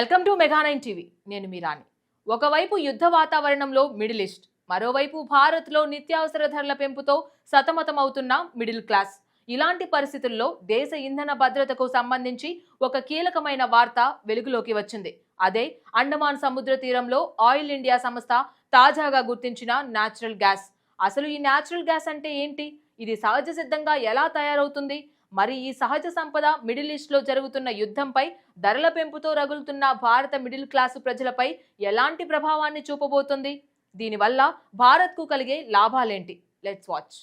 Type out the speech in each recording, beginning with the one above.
Welcome to మెగా9 TV. నేను మీ రాణి. ఒకవైపు యుద్ధ వాతావరణంలో మిడిల్ ఈస్ట్, మరోవైపు భారత్లో నిత్యావసర ధరల పెంపుతో సతమతమవుతున్న మిడిల్ క్లాస్. ఇలాంటి పరిస్థితుల్లో దేశ ఇంధన భద్రతకు సంబంధించి ఒక కీలకమైన వార్త వెలుగులోకి వచ్చింది. అదే అండమాన్ సముద్ర తీరంలో ఆయిల్ ఇండియా సంస్థ తాజాగా గుర్తించిన న్యాచురల్ గ్యాస్. అసలు ఈ న్యాచురల్ గ్యాస్ అంటే ఏంటి? ఇది సహజ సిద్ధంగా ఎలా తయారవుతుంది? మరి ఈ సహజ సంపద మిడిల్ ఈస్ట్ లో జరుగుతున్న యుద్ధంపై, ధరల పెంపుతో రగులుతున్న భారత మిడిల్ క్లాసు ప్రజలపై ఎలాంటి ప్రభావాన్ని చూపబోతుంది? దీనివల్ల భారత్ కు కలిగే లాభాలేంటి? Let's watch.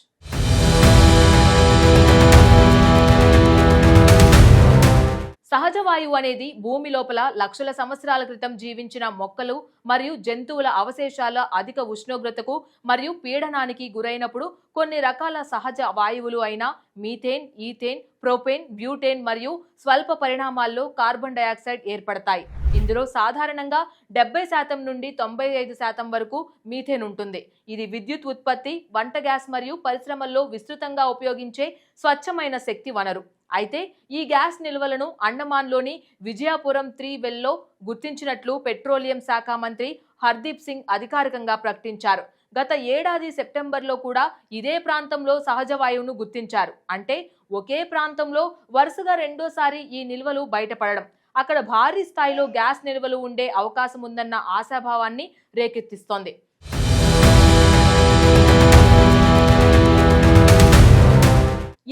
సహజ వాయువు అనేది భూమి లోపల లక్షల సంవత్సరాల క్రితం జీవించిన మొక్కలు మరియు జంతువుల అవశేషాల అధిక ఉష్ణోగ్రతకు మరియు పీడనానికి గురైనప్పుడు కొన్ని రకాల సహజ వాయువులు అయిన మీథేన్, ఈథేన్, ప్రోపేన్, బ్యూటేన్ మరియు స్వల్ప పరిణామాల్లో కార్బన్ డయాక్సైడ్ ఏర్పడతాయి. ఇందులో సాధారణంగా 70% నుండి 95% వరకు మీథేన్ ఉంటుంది. ఇది విద్యుత్ ఉత్పత్తి, వంట గ్యాస్ మరియు పరిశ్రమల్లో విస్తృతంగా ఉపయోగించే స్వచ్ఛమైన శక్తి వనరు. అయితే ఈ గ్యాస్ నిల్వలను అండమాన్లోని విజయపురం 3 వెల్లో గుర్తించినట్లు పెట్రోలియం శాఖ మంత్రి హర్దీప్ సింగ్ అధికారికంగా ప్రకటించారు. గత ఏడాది సెప్టెంబర్లో కూడా ఇదే ప్రాంతంలో సహజ వాయువును గుర్తించారు. అంటే ఒకే ప్రాంతంలో వరుసగా రెండోసారి ఈ నిల్వలు బయటపడడం అక్కడ భారీ స్థాయిలో గ్యాస్ నిల్వలు ఉండే అవకాశం ఉందన్న ఆశాభావాన్ని రేకెత్తిస్తోంది.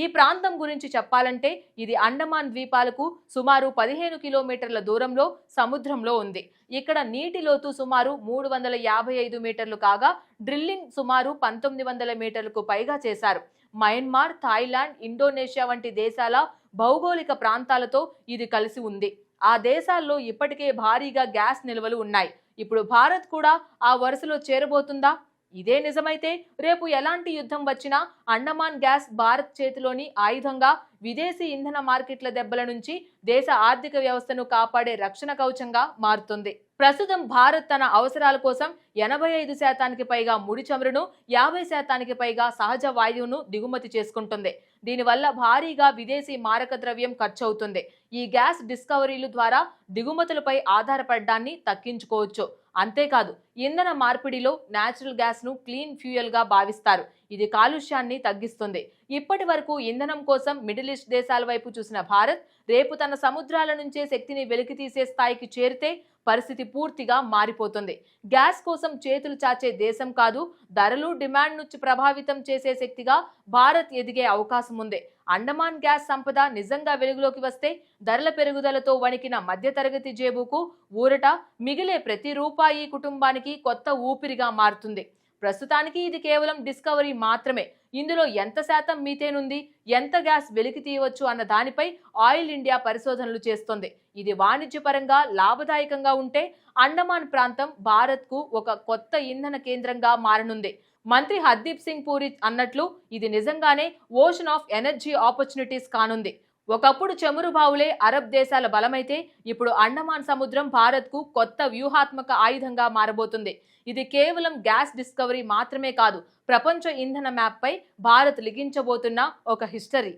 ఈ ప్రాంతం గురించి చెప్పాలంటే ఇది అండమాన్ ద్వీపాలకు సుమారు 15 కిలోమీటర్ల దూరంలో సముద్రంలో ఉంది. ఇక్కడ నీటి లోతు సుమారు 355 మీటర్లు కాగా డ్రిల్లింగ్ సుమారు 1900 మీటర్లకు పైగా చేశారు. మయన్మార్, థాయిలాండ్, ఇండోనేషియా వంటి దేశాల భౌగోళిక ప్రాంతాలతో ఇది కలిసి ఉంది. ఆ దేశాల్లో ఇప్పటికే భారీగా గ్యాస్ నిల్వలు ఉన్నాయి. ఇప్పుడు భారత్ కూడా ఆ వరుసలో చేరబోతుందా? ఇదే నిజమైతే రేపు ఎలాంటి యుద్ధం వచ్చినా అండమాన్ గ్యాస్ భారత్ చేతిలోని ఆయుధంగా, విదేశీ ఇంధన మార్కెట్ల దెబ్బల నుంచి దేశ ఆర్థిక వ్యవస్థను కాపాడే రక్షణ కవచంగా మారుతుంది. ప్రస్తుతం భారత్ తన అవసరాల కోసం 85% పైగా ముడి చమురును, 50% పైగా సహజ వాయువును దిగుమతి చేసుకుంటుంది. దీనివల్ల భారీగా విదేశీ మారక ద్రవ్యం ఖర్చు అవుతుంది. ఈ గ్యాస్ డిస్కవరీల ద్వారా దిగుమతులపై ఆధారపడడాన్ని తగ్గించుకోవచ్చు. అంతేకాదు, ఇంధన మార్పిడిలో న్యాచురల్ గ్యాస్ ను క్లీన్ ఫ్యూయల్ గా భావిస్తారు. ఇది కాలుష్యాన్ని తగ్గిస్తుంది. ఇప్పటి వరకు ఇంధనం కోసం మిడిల్ ఈస్ట్ దేశాల వైపు చూసిన భారత్ రేపు తన సముద్రాల నుంచే శక్తిని వెలికితీసే స్థాయికి చేరితే పరిస్థితి పూర్తిగా మారిపోతుంది. గ్యాస్ కోసం చేతులు చాచే దేశం కాదు, ధరలు, డిమాండ్ నుంచి ప్రభావితం చేసే శక్తిగా భారత్ ఎదిగే అవకాశం ఉంది. అండమాన్ గ్యాస్ సంపద నిజంగా వెలుగులోకి వస్తే ధరల పెరుగుదలతో వణికిన మధ్యతరగతి జేబుకు ఊరట, మిగిలే ప్రతి రూపాయి కుటుంబానికి కొత్త ఊపిరిగా మారుతుంది. ప్రస్తుతానికి ఇది కేవలం డిస్కవరీ మాత్రమే. ఇందులో ఎంత శాతం మీథేన్ ఉంది, ఎంత గ్యాస్ వెలికి తీయవచ్చు అన్న దానిపై ఆయిల్ ఇండియా పరిశోధనలు చేస్తోంది. ఇది వాణిజ్యపరంగా లాభదాయకంగా ఉంటే అండమాన్ ప్రాంతం భారత్కు ఒక కొత్త ఇంధన కేంద్రంగా మారనుంది. మంత్రి హర్దీప్ సింగ్ పూరి అన్నట్లు ఇది నిజంగానే ఓషన్ ఆఫ్ ఎనర్జీ ఆపర్చునిటీస్ కానుంది. ఒకప్పుడు చమురు బావులే అరబ్ దేశాల బలమైతే ఇప్పుడు అండమాన్ సముద్రం భారత్కు కొత్త వ్యూహాత్మక ఆయుధంగా మారబోతుంది. ఇది కేవలం గ్యాస్ డిస్కవరీ మాత్రమే కాదు, ప్రపంచ ఇంధన మ్యాప్ పై భారత్ లిఖించబోతున్న ఒక హిస్టరీ.